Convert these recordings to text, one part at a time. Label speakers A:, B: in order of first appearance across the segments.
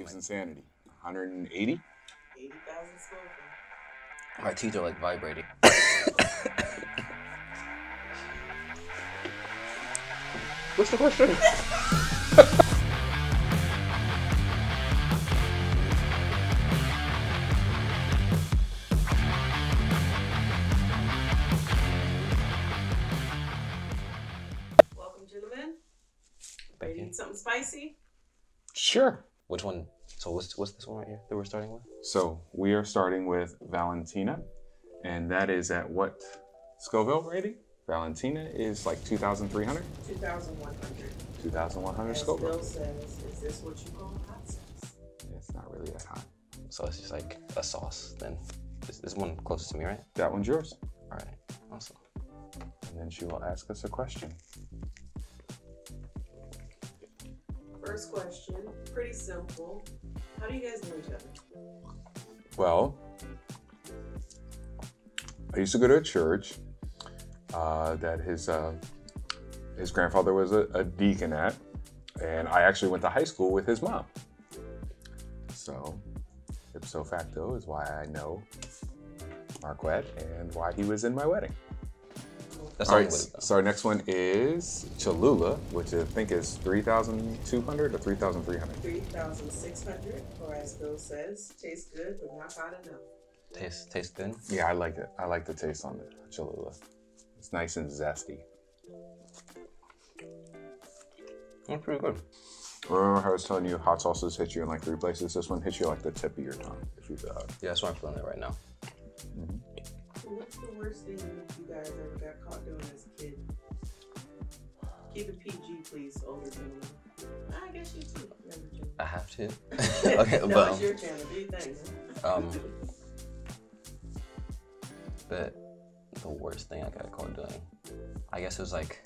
A: Waves Insanity. 180?
B: 80,000 spoken.
C: My teeth are like vibrating. What's the question?
B: Welcome, gentlemen.
C: Thank
B: Ready to
C: you.
B: eat something spicy?
A: Sure.
C: Which one? So what's this one right here that we're starting with?
A: So we are starting with Valentina, and that is at what Scoville rating? Valentina is like 2,300?
B: 2,100.
A: 2,100
B: As
A: Scoville.
B: Bill says, is this what you call hot sauce?
A: It's not really that hot.
C: So it's just like a sauce then. This one closest to me, right?
A: That one's yours.
C: All right, awesome.
A: And then she will ask us a question.
B: First question, pretty simple. How do you guys know each other?
A: Well, I used to go to a church that his grandfather was a deacon at, and I actually went to high school with his mom. So, ipso facto is why I know Marquette and why he was in my wedding.
C: That's
A: All
C: all
A: right, so our next one is Cholula, which I think is 3,200 or 3,300.
B: 3,600, or as Bill says, tastes good, but not hot enough.
C: Tastes good.
A: Yeah, I like it. I like the taste on the Cholula. It's nice and zesty.
C: That's pretty good.
A: Remember how I was telling you hot sauces hit you in like 3 places? This one hits you like the tip of your tongue. If you
C: Yeah, that's why I'm feeling it right now.
B: What's the worst thing you guys ever got caught doing as a kid? Keep it PG, please, older gentlemen. I guess you too, younger gentlemen.
C: I have to. Okay,
B: No,
C: but
B: it's your channel. Do your thing.
C: but the worst thing I got caught doing, I guess it was like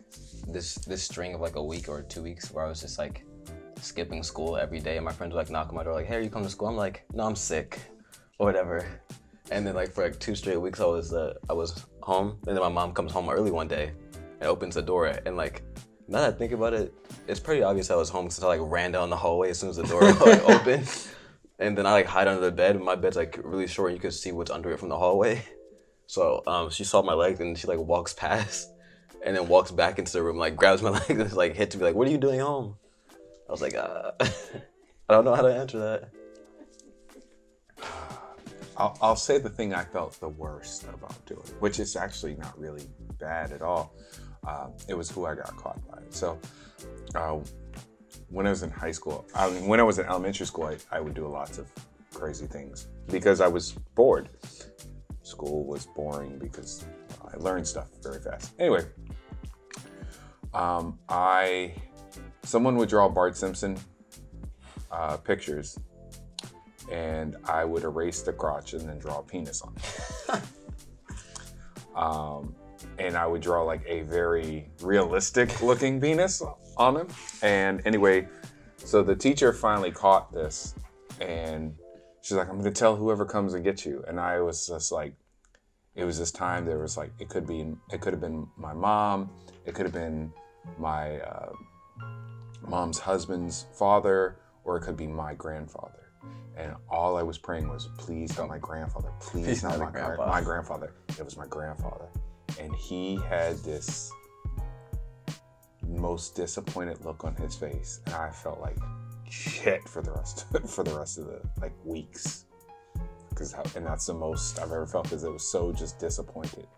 C: this string of like a week or 2 weeks where I was just like skipping school every day, and my friends would like knock on my door like, "Hey, are you coming to school?" I'm like, "No, I'm sick," or whatever. And then like for like 2 straight weeks I was home, and then my mom comes home early one day and opens the door, and like now that I think about it, it's pretty obvious I was home since I like ran down the hallway as soon as the door like opened. And then I like hide under the bed, and my bed's like really short and you could see what's under it from the hallway. So she saw my legs and she like walks past and then walks back into the room, like grabs my legs and like hits me like, "What are you doing home?" I was like, I don't know how to answer that.
A: I'll say the thing I felt the worst about doing, which is actually not really bad at all. It was who I got caught by. So when I was in high school, when I was in elementary school, I would do lots of crazy things because I was bored. School was boring because I learned stuff very fast. Anyway, someone would draw Bart Simpson pictures, and I would erase the crotch and then draw a penis on it. And I would draw like a very realistic looking penis on him. And anyway, so the teacher finally caught this, and she's like, "I'm gonna tell whoever comes and gets you." And I was just like, it was this time there was like, it could have been my mom, it could have been my mom's husband's father, or it could be my grandfather. And all I was praying was, please not my grandfather, please not my grandfather. It was my grandfather. And he had this most disappointed look on his face, and I felt like shit for the rest of the like weeks. And that's the most I've ever felt, because it was so just disappointed.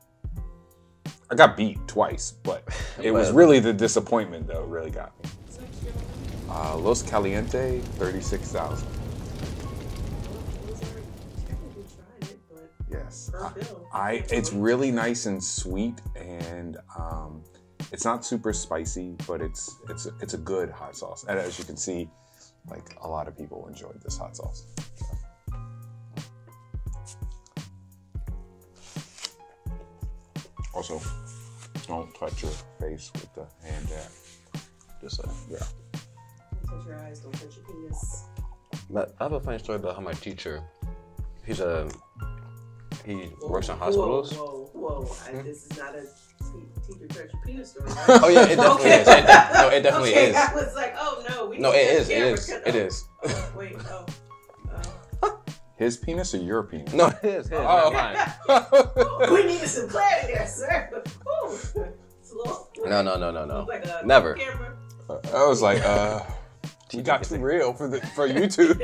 A: I got beat twice, but it was really the disappointment that really got me. Los Caliente, 36,000. Yes, it's really nice and sweet, and it's not super spicy, but it's a good hot sauce. And as you can see, like a lot of people enjoyed this hot sauce. Also, don't touch your face with the hand jab. Just yeah.
B: Don't touch your eyes, don't touch your penis.
C: But I have a funny story about how my teacher, he works in hospitals.
B: Whoa. This is not a teacher touch your penis story. Right?
C: Oh yeah, it definitely is. No, it definitely is.
B: I was like, oh no.
C: No, it is.
B: Wait. Oh.
A: His penis or your penis?
C: No, his,
A: Oh.
C: not mine.
B: We needed some clarity there, sir. Ooh. It's a little,
C: No.
B: like a
C: Never.
B: camera.
A: I was like, you got too real for YouTube.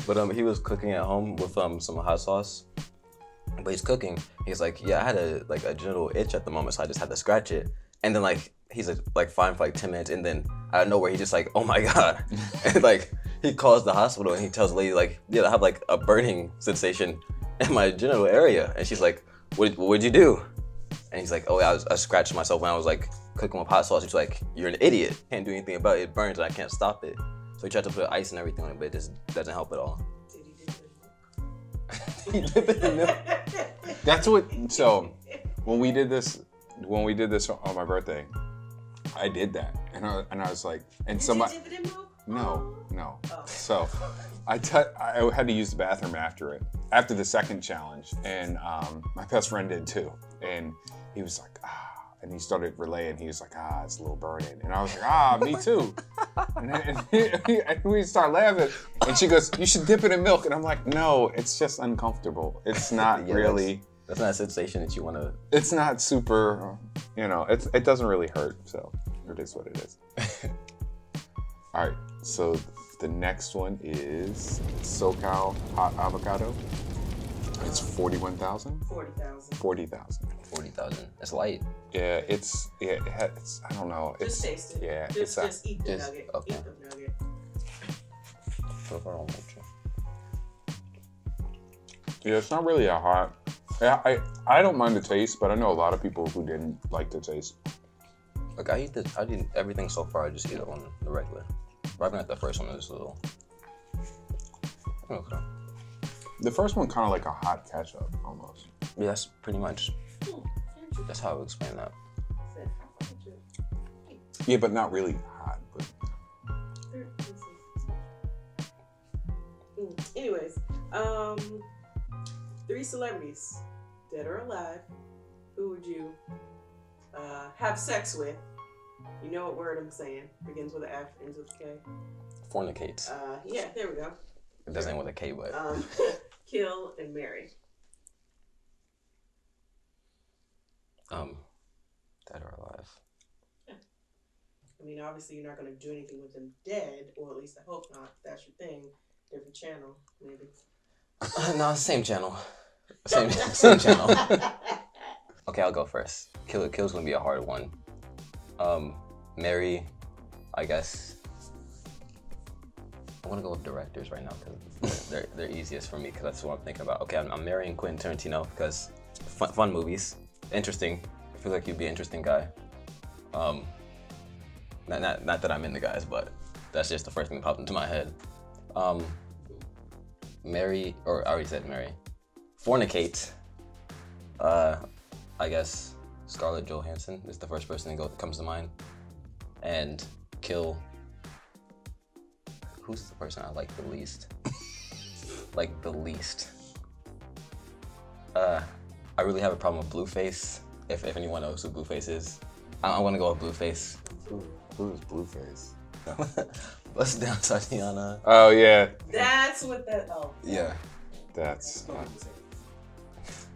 C: But he was cooking at home with some hot sauce. But he's cooking. He's like, yeah, I had a genital itch at the moment, so I just had to scratch it. And then he's like fine for like 10 minutes, and then out of nowhere he just like, oh my god, and like he calls the hospital and he tells the lady like, yeah, I have like a burning sensation in my genital area, and she's like, what'd you do? And he's like, oh, I scratched myself when I was like cooking with hot sauce. She's like, you're an idiot, can't do anything about it. It burns and I can't stop it. So he tried to put ice and everything on it, but it just doesn't help at all.
B: Did he dip it in milk?
A: That's what. So when we did this on my birthday, I did that, and I was like, and somebody.
B: Did you dip it in milk?
A: No.
B: Oh.
A: So I had to use the bathroom after the second challenge, and my best friend did too, and he was like, and he started relaying. He was like, it's a little burning, and I was like, me too. And we start laughing, and she goes, you should dip it in milk, and I'm like, no, it's just uncomfortable. It's not really.
C: That's not a sensation that you want to.
A: It's not super, it doesn't really hurt, so it is what it is. All right, so the next one is SoCal hot avocado. It's 41,000.
B: 40,000.
A: 40,000.
C: 40,000. That's light.
A: Yeah, it's I don't know.
B: Just taste it.
A: Yeah,
B: just eat the nugget.
C: okay.
B: Eat the nugget.
A: Yeah, it's not really a hot. I don't mind the taste, but I know a lot of people who didn't like the taste.
C: Look, I did everything so far. I just eat it on the regular. Right at the first one is a little. Okay.
A: The first one kind of like a hot ketchup almost.
C: Yeah, that's pretty much. That's how I would explain that.
A: Yeah, but not really hot. But...
B: Anyways, 3 celebrities, dead or alive, who would you have sex with? You know what word I'm saying. Begins with an F, ends with a K.
C: Fornicate.
B: Yeah, there we go.
C: It doesn't end with a K, but.
B: Kill and marry.
C: Dead or alive.
B: Yeah. I mean, obviously you're not going to do anything with them dead, or at least I hope not. If that's your thing. Different channel, maybe.
C: No, same channel. Same channel. Okay, I'll go first. Kill's gonna be a hard one. Marry, I guess. I want to go with directors right now because they're easiest for me because that's what I'm thinking about. Okay, I'm marrying Quentin Tarantino because fun movies, interesting. I feel like you'd be an interesting guy. Not that I'm into guys, but that's just the first thing that popped into my head. Marry, or I already said marry. Fornicate. I guess Scarlett Johansson is the first person that comes to mind. And kill. Who's the person I like the least? Like the least. I really have a problem with Blueface. If anyone knows who Blueface is, I want to go with Blueface.
A: Who's Blueface?
C: Bust Down Tatiana.
A: Oh yeah.
B: That's what that. Oh.
C: Yeah.
A: That's.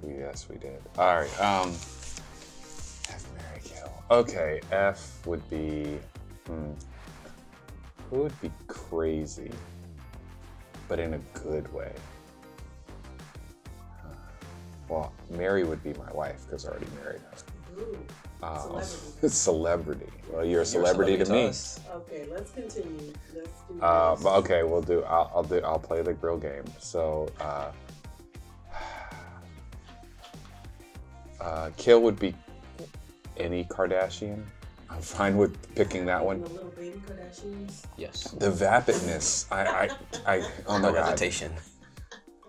A: Yes, we did. All right. F, marry, kill. Okay. F would be. Who would be crazy, but in a good way? Well, Mary would be my wife because I already married her.
B: Ooh,
A: celebrity. Well, you're a celebrity to me.
B: Okay, let's continue. Let's do
A: but okay, we'll do. I'll play the grill game. So, kill would be any Kardashian. I'm fine with picking that one.
B: The little baby Kardashians.
C: Yes.
A: The vapidness. Oh my god.
C: Hesitation.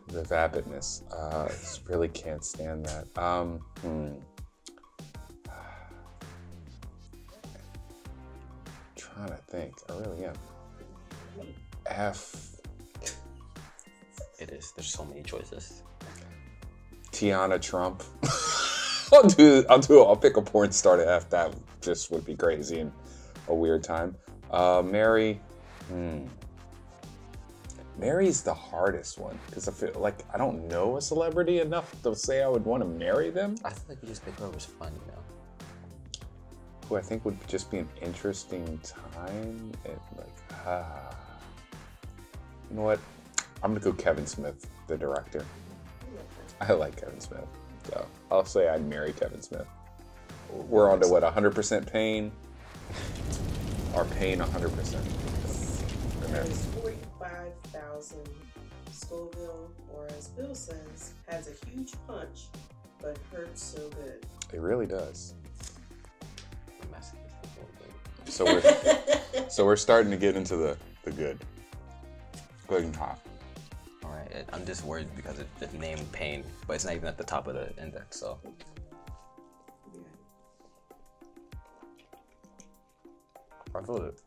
A: The vapidness. Really can't stand that. Trying to think. I really am. F.
C: It is. There's so many choices.
A: Tiana Trump. I'll pick a porn star to F. That just would be crazy and a weird time. Mary. Mary's the hardest one because I feel like I don't know a celebrity enough to say I would want to marry them.
C: I feel like you just pick whoever's fun, you know.
A: Who I think would just be an interesting time. And like, you know what? I'm gonna go Kevin Smith, the director. I like Kevin Smith, so I'll say I'd marry Kevin Smith. We're on to what, 100% pain? Or pain 100%?
B: That is 45,000 Scoville, or as Bill says, has a huge punch, but hurts so good.
A: It really does.
C: Massive.
A: So we're starting to get into the good. Good and hot.
C: All right, I'm just worried because it's named pain, but it's not even at the top of the index, so. I feel it.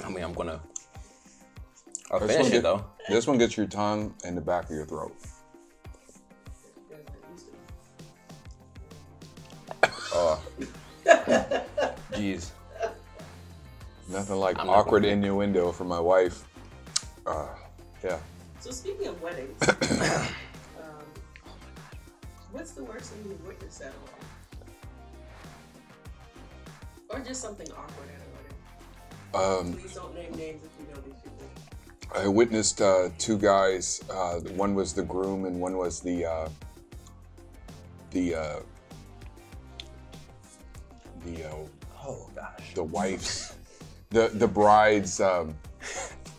C: I mean, I'll finish it though.
A: This one gets your tongue in the back of your throat. Oh.
C: Jeez.
A: Nothing like awkward innuendo for my wife. Yeah.
B: So speaking of weddings, what's the worst thing you've witnessed at a wedding? Or just something awkward at a wedding? Please don't name names if you know these people.
A: I witnessed two guys. One was the groom and one was the
C: Oh gosh.
A: the wife's, the bride's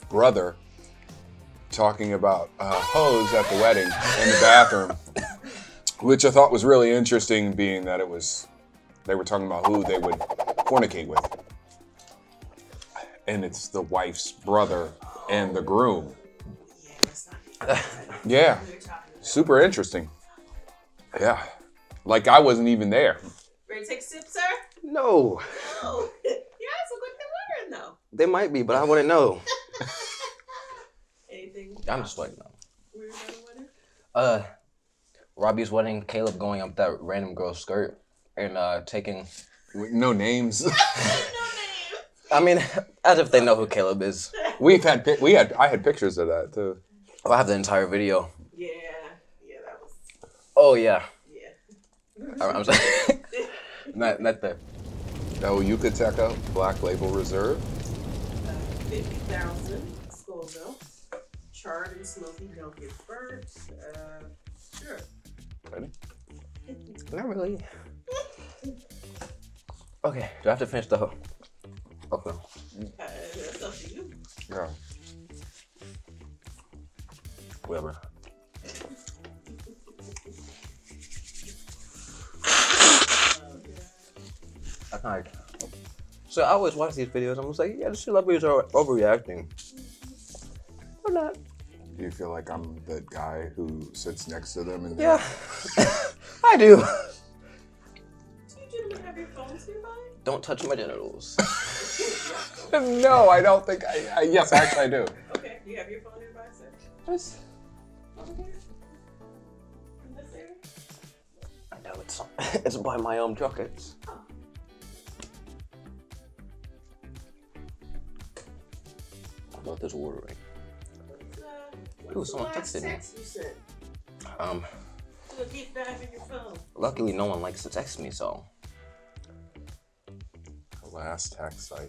A: brother, talking about hoes at the wedding in the bathroom, which I thought was really interesting, being that they were talking about who they would fornicate with, and it's the wife's brother and the groom. Yeah, super interesting. Yeah, like I wasn't even there.
B: Ready to take a sip, sir?
C: No.
B: No. Your eyes look like they're wondering though.
C: They might be, but I wouldn't know.
B: Anything?
C: I'm just like, no.
B: Were you at a wedding?
C: Robbie's wedding, Caleb going up that random girl's skirt and taking.
A: No names.
C: I mean, as if they know who Caleb is.
A: I had pictures of that too.
C: Oh, I have the entire video.
B: Yeah, that was.
C: Oh yeah.
B: Yeah.
C: I'm sorry. not the.
A: Oh, Yucateca Black Label Reserve.
B: 50,000 Scoville. Charred and smoky, don't get burnt. Sure.
A: Ready?
C: Not really. Okay, do I have to finish the whole? Okay.
B: That's up to you.
A: Yeah.
C: Whatever. So I always watch these videos. I'm just like, yeah, the celebrities are overreacting. Or not.
A: Do you feel like I'm the guy who sits next to them? And
C: Yeah, I do.
B: Do you gentlemen have your phones nearby?
C: Don't touch my genitals.
A: No, I don't think I. Yes, actually, I do.
B: Okay, do you have your phone nearby, sir?
C: Yes.
B: Over here? In this area?
C: I know it's by my own jackets.
B: Oh.
C: What about this ordering? Ooh,
B: What's
C: someone
B: the last
C: texted me.
B: text you sent? Do a deep dive in your phone.
C: Luckily, no one likes to text me, so.
A: The last text I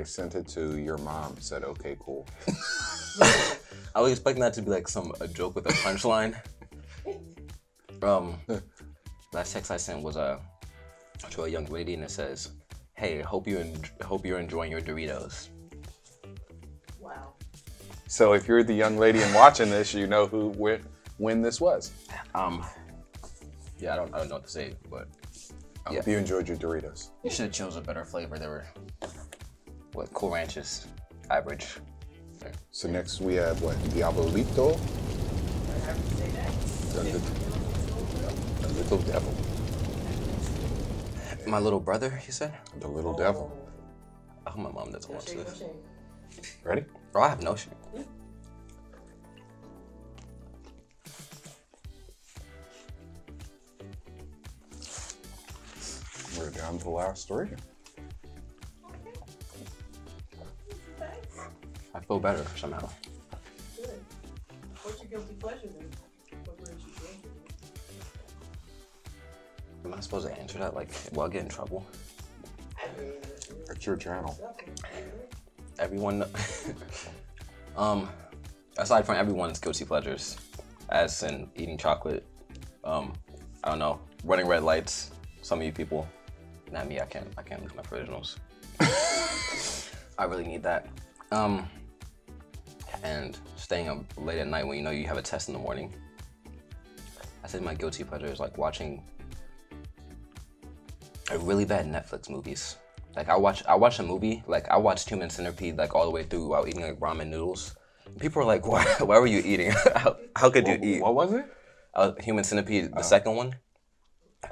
A: sent it to your mom. Said, "Okay, cool."
C: I was expecting that to be like a joke with a punchline. Last text I sent was to a young lady, and it says, "Hey, hope you're enjoying your Doritos."
B: Wow.
A: So if you're the young lady and watching this, you know when this was.
C: Yeah, I don't know what to say, but
A: I hope you enjoyed your Doritos.
C: you should have chose a better flavor. They were Cool Ranches, average. Okay.
A: So next we have what? Diabolito,
B: I have to say that.
A: the little devil.
C: My little brother, you said?
A: The little devil.
C: I hope my mom doesn't watch
B: No
C: this.
B: shame.
A: Ready?
C: Oh, I have no shame.
A: We're down to the last three.
C: feel better somehow.
B: Good. What's your guilty pleasure then? What brings you joy?
C: Am I supposed to answer that? Like, will I get in trouble?
B: I mean,
A: It's your channel.
C: Everyone, aside from everyone's guilty pleasures, as in eating chocolate, I don't know, running red lights. Some of you people, not me. I can't lose my provisionals. I really need that. And staying up late at night when you know you have a test in the morning. I said my guilty pleasure is like watching really bad Netflix movies. Like I watch a movie, like I watched Human Centipede like all the way through while eating like ramen noodles. And people are like, why were you eating? how could you eat?
A: What was it?
C: Human Centipede, the second one.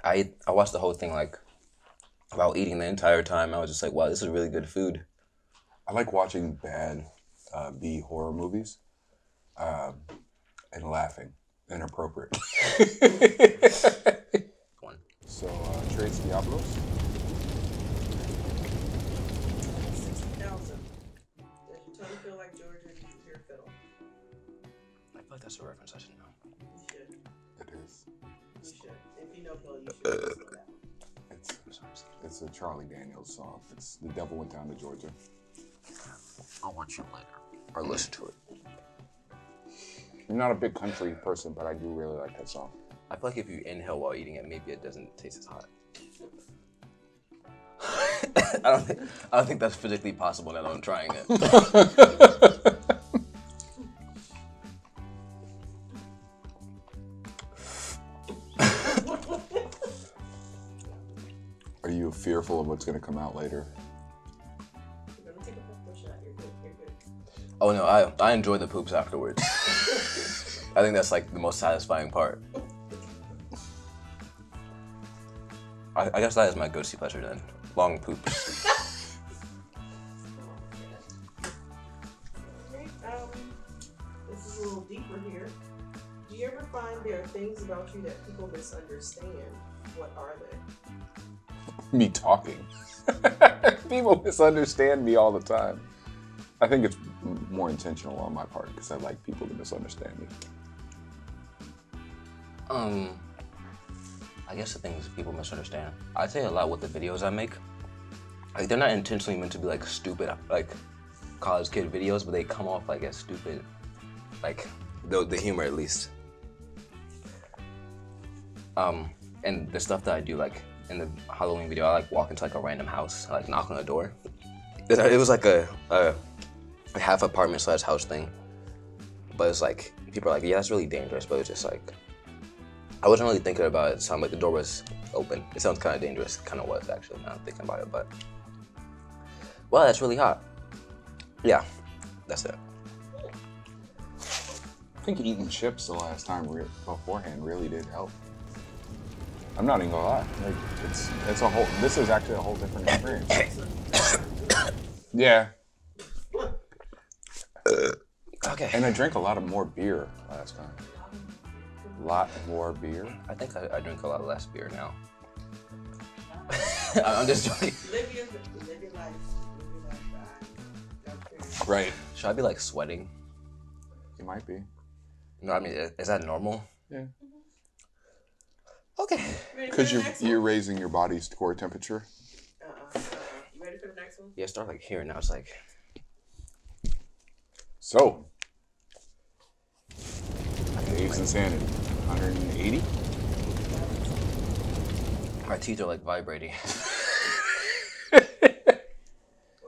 C: I watched the whole thing like while eating the entire time. I was just like, wow, this is really good food.
A: I like watching bad B horror movies and laughing. Inappropriate.
C: One.
A: So, Tres Diablos.
B: 60,000. Does your tongue feel like Georgia? Do you hear fiddle?
C: I feel like that's a reference I should know.
B: You should.
A: It is.
B: You should. If you know fiddle, you should listen to that one.
A: It's a Charlie Daniels song. It's The Devil Went Down to Georgia.
C: I'll watch it later. Or listen to it.
A: I'm not a big country person, but I do really like that song.
C: I feel like if you inhale while eating it, maybe it doesn't taste as hot. I don't think that's physically possible now that I'm trying it.
A: Are you fearful of what's going to come out later?
B: You're gonna take a pepper shot. You're good. You're good.
C: Oh no, I enjoy the poops afterwards. I think that's like the most satisfying part. I guess that is my guilty pleasure then. Long poops.
B: Okay, this is a little deeper here. Do you ever find there are things about you that people misunderstand? What are they?
A: Me talking. People misunderstand me all the time. I think it's more intentional on my part because I like people to misunderstand me.
C: I guess the things people misunderstand. I say a lot with the videos I make. Like they're not intentionally meant to be like stupid, like college kid videos, but they come off like as stupid. Like the humor at least. And the stuff that I do, like in the Halloween video, I like walk into like a random house, I like knock on the door. It was like a half apartment / house thing, but it's like people are like, yeah, that's really dangerous, but it's just like I wasn't really thinking about it. It sounded like the door was open. It sounds kind of dangerous. It kind of was actually. Now I'm thinking about it, but wow, that's really hot. Yeah, that's it.
A: I think eating chips the last time beforehand really did help. I'm not even gonna lie. Like it's a whole. This is actually a whole different experience. Yeah.
C: Okay.
A: And I drank a lot more beer last time. A lot more beer.
C: I think I drink a lot less beer now. I'm just joking.
B: Live your life.
A: Right.
C: Should I be like sweating?
A: You might be.
C: No, I mean, is that normal?
A: Yeah.
C: Okay.
A: Because you're raising your body's core temperature.
B: You ready for the next one?
C: Yeah, start like here. Now it's like.
A: So. Dave's insanity. 180.
C: My teeth are like vibrating.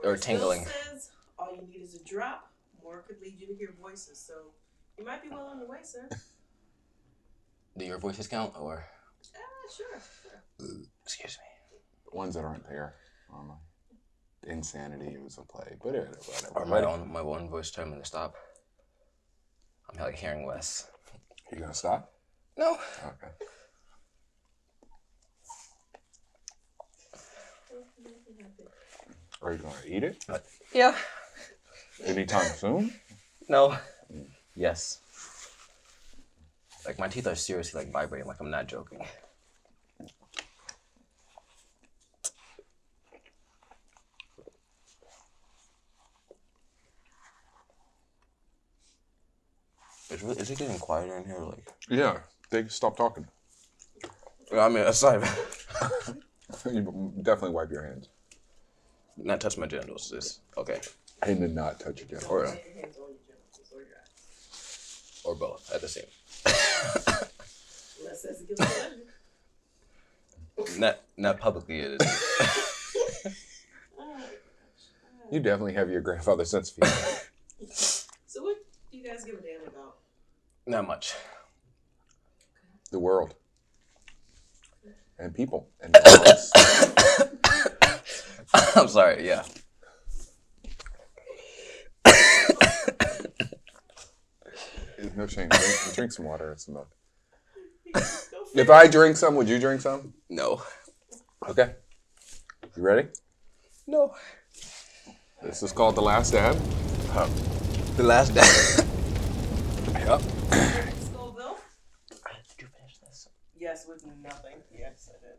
C: Or tingling.
B: Bill says all you need is a drop. More could lead you to hear voices, so you might be well on your way, sir.
C: Do your voices count or?
B: Sure.
C: Excuse me.
A: The ones that aren't there. Insanity was a play, but whatever.
C: Or my one voice telling me to stop. I'm like hearing less.
A: You gonna stop?
C: No.
A: Okay. Are you gonna eat it?
C: Yeah.
A: Anytime soon?
C: No. Yes. Like my teeth are seriously like vibrating. Like I'm not joking. Is it getting quieter in here? Like,
A: Yeah, they stop talking.
C: I mean, aside,
A: You definitely wipe your hands.
C: not touch my genitals. Is okay,
A: I did not touch your genitals.
C: or
B: Put your hands on your genitals or your eyes.
C: or both at the same.
B: Unless that's a guilty pleasure.
C: Not publicly. It is.
A: You definitely have your grandfather's sense of humor.
B: So what do you guys give a damn about?
C: Not much.
A: The world. And people. And dogs.
C: I'm sorry. Yeah.
A: No shame. Drink some water and some milk. If I drink some, would you drink some?
C: No.
A: Okay. You ready?
C: No.
A: This is called The Last Dad.
C: The last day. Yep.
B: Scoville?
C: Did you finish this?
B: Yes, with nothing. Yes, I did.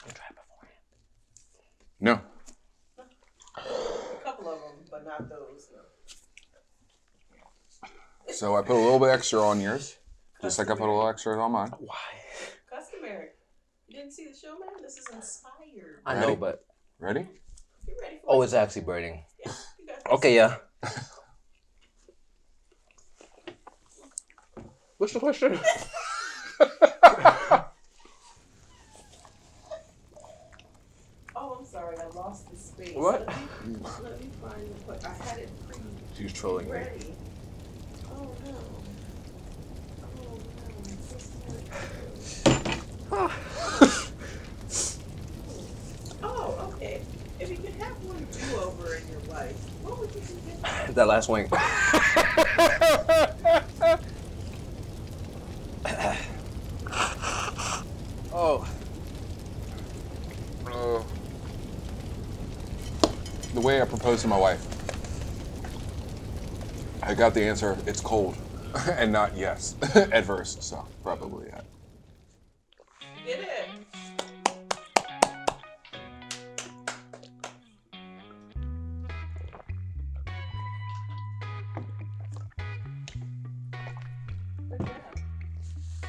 C: You try beforehand.
A: No.
B: A couple of them, but not those. No.
A: So I put a little bit extra on yours. Just like I put a little extra on mine.
C: Why?
B: Customary. You didn't see the show, man? This is inspired.
C: I
A: Ready?
C: know, but
A: Ready?
B: You ready for
C: oh,
B: it?
C: it's actually burning.
B: Yeah, you got this.
C: Okay, yeah. What's the question?
B: Oh, I'm sorry. I lost the space.
C: What?
B: Let me find the put. I had it
C: She's trolling me.
B: ready. Oh, no. Oh, no. Oh, okay. If you could have one do-over in your life, what would you do different?
C: That last wing. Oh.
A: The way I proposed to my wife. I got the answer, it's cold. And not yes. Adverse, so probably that.
B: Did it?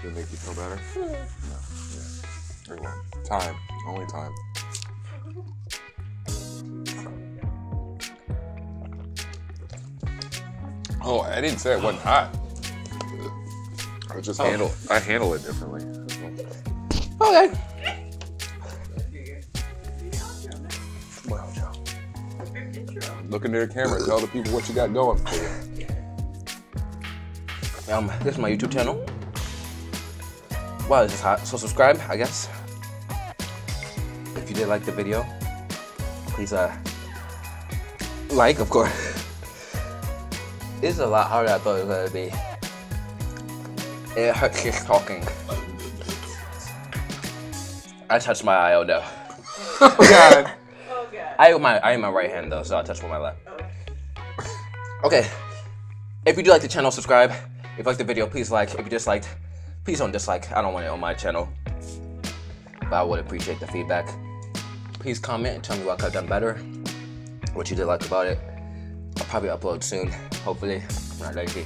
A: Did it make you feel better? No. Yeah. Very well. Time. Only time. Oh, I didn't say it wasn't hot. I just I handle it differently.
C: Okay.
A: Look into the camera, tell the people what you got going for you.
C: This is my YouTube channel. Wow, this is hot. So subscribe, I guess. If you did like the video, please like, of course. It's a lot harder than I thought it was gonna be. It hurts just talking. I touched my eye, oh no.
A: Oh God.
B: Oh, God.
C: I am my right hand though, so I touch with my left. Okay. If you do like the channel, subscribe. If you like the video, please like. If you disliked, please don't dislike. I don't want it on my channel. But I would appreciate the feedback. Please comment and tell me what I could have done better. What you did like about it. I'll probably upload soon, hopefully. I'm not lazy.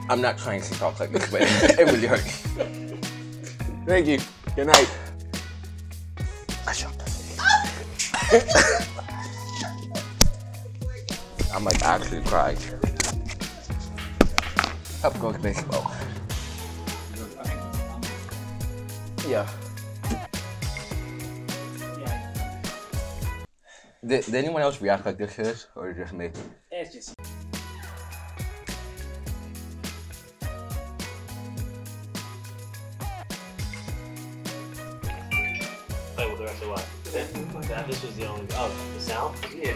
C: I'm not trying to talk like this, but it really hurts.
A: Thank you. Good night.
C: I shot. I'm like actually crying. Help go to baseball. Yeah. Did anyone else react like this to this, or just me?
D: It's just. Play with the rest of what? This was the only. Oh, the sound? Yeah.